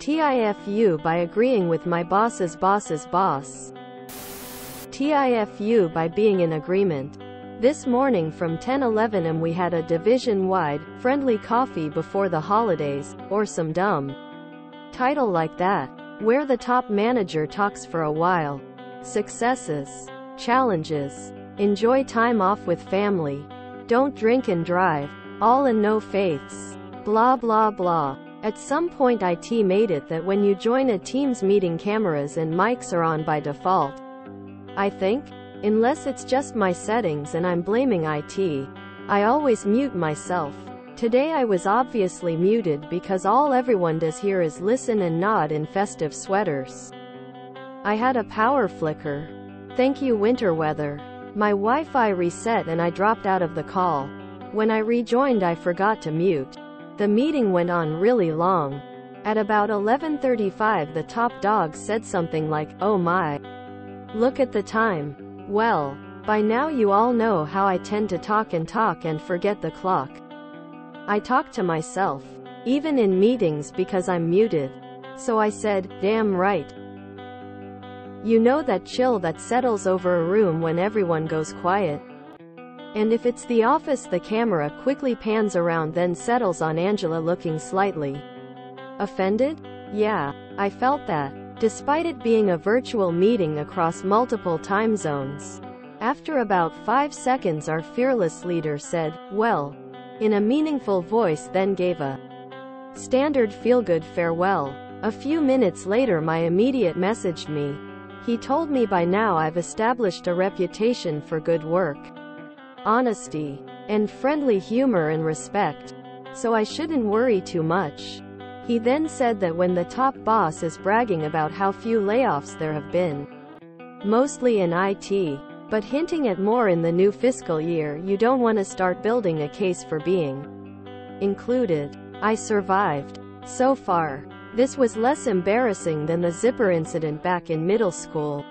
TIFU by agreeing with my boss's boss's boss. TIFU by being in agreement. This morning from 10-11 am we had a division-wide, friendly coffee before the holidays, or some dumb title like that, where the top manager talks for a while. Successes, challenges, enjoy time off with family, don't drink and drive, all and no faiths, blah blah blah. At some point IT made it that when you join a Teams meeting cameras and mics are on by default. I think, unless it's just my settings and I'm blaming IT, I always mute myself. Today I was obviously muted because all everyone does here is listen and nod in festive sweaters. I had a power flicker. Thank you winter weather. My Wi-Fi reset and I dropped out of the call. When I rejoined I forgot to mute. The meeting went on really long. At about 11:35 the top dog said something like, "Oh my. Look at the time." Well, by now you all know how I tend to talk and forget the clock. I talk to myself, even in meetings because I'm muted. So I said, "Damn right." You know that chill that settles over a room when everyone goes quiet? And if it's the office the camera quickly pans around then settles on Angela looking slightly offended? Yeah, I felt that, despite it being a virtual meeting across multiple time zones. After about 5 seconds our fearless leader said, "Well," in a meaningful voice, then gave a standard feel-good farewell. A few minutes later my immediate messaged me. He told me by now I've established a reputation for good work, honesty, and friendly humor and respect, so I shouldn't worry too much. He then said that when the top boss is bragging about how few layoffs there have been, mostly in IT, but hinting at more in the new fiscal year, you don't want to start building a case for being included. I survived. So far, this was less embarrassing than the zipper incident back in middle school.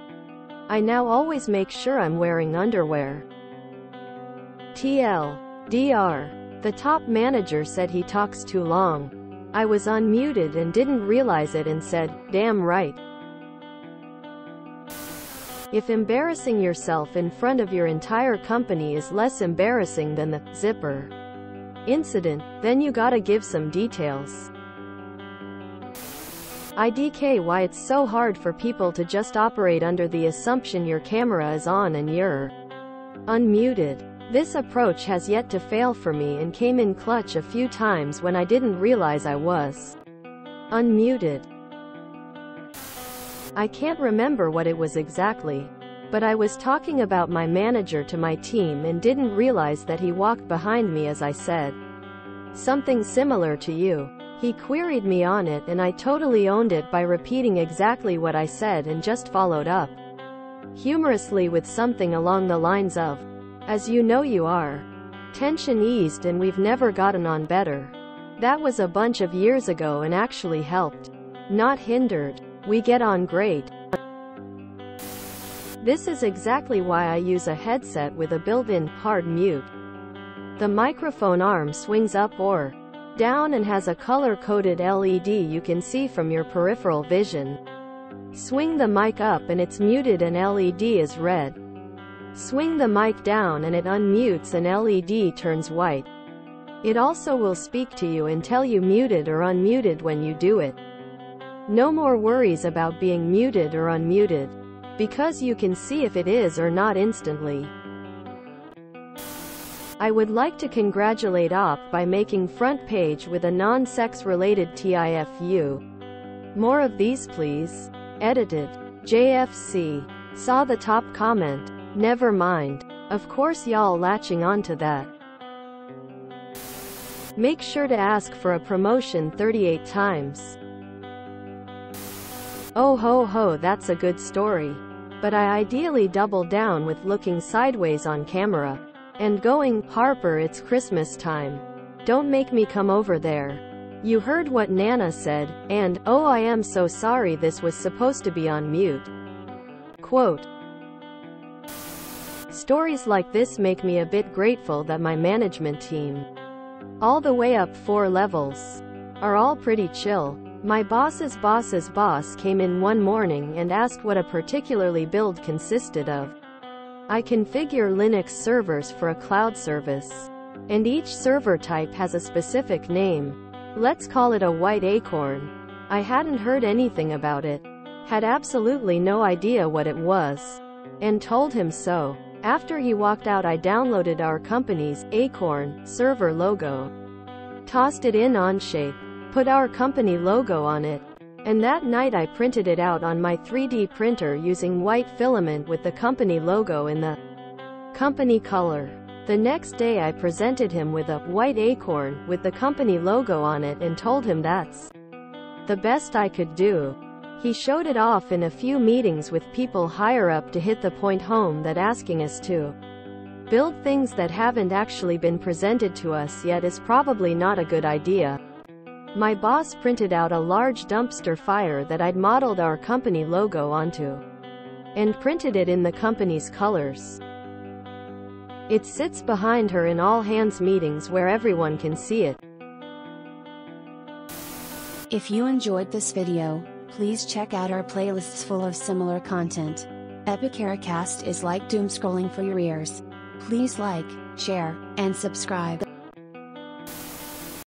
I now always make sure I'm wearing underwear. TLDR. The top manager said he talks too long. I was unmuted and didn't realize it and said, "Damn right." If embarrassing yourself in front of your entire company is less embarrassing than the zipper incident, then you gotta give some details. IDK why it's so hard for people to just operate under the assumption your camera is on and you're unmuted. This approach has yet to fail for me and came in clutch a few times when I didn't realize I was unmuted. I can't remember what it was exactly, but I was talking about my manager to my team and didn't realize that he walked behind me as I said something similar to you. He queried me on it and I totally owned it by repeating exactly what I said and just followed up humorously with something along the lines of, "As you know you are." Tension eased and we've never gotten on better. That was a bunch of years ago and actually helped, not hindered. We get on great. This is exactly why I use a headset with a built-in hard mute. The microphone arm swings up or down and has a color-coded LED you can see from your peripheral vision. Swing the mic up and it's muted and LED is red. Swing the mic down and it unmutes and LED turns white. It also will speak to you and tell you muted or unmuted when you do it. No more worries about being muted or unmuted, because you can see if it is or not instantly. I would like to congratulate OP by making front page with a non-sex related TIFU. More of these please. Edited. JFC. Saw the top comment. Never mind. Of course y'all latching onto that. Make sure to ask for a promotion 38 times. Oh ho ho, that's a good story. But I ideally double down with looking sideways on camera and going, "Harper, it's Christmas time. Don't make me come over there. You heard what Nana said," and, "Oh, I am so sorry this was supposed to be on mute." Quote. Stories like this make me a bit grateful that my management team, all the way up 4 levels, are all pretty chill. My boss's boss came in one morning and asked what a particularly build consisted of. I configure Linux servers for a cloud service, and each server type has a specific name. Let's call it a white acorn. I hadn't heard anything about it, had absolutely no idea what it was, and told him so. After he walked out, I downloaded our company's Acorn server logo, tossed it in Onshape, put our company logo on it, and that night I printed it out on my 3D printer using white filament with the company logo in the company color. The next day I presented him with a white acorn with the company logo on it and told him that's the best I could do. He showed it off in a few meetings with people higher up to hit the point home that asking us to build things that haven't actually been presented to us yet is probably not a good idea. My boss printed out a large dumpster fire that I'd modeled our company logo onto, and printed it in the company's colors. It sits behind her in all hands meetings where everyone can see it. If you enjoyed this video, please check out our playlists full of similar content. Epicaricast is like doom scrolling for your ears. Please like, share, and subscribe.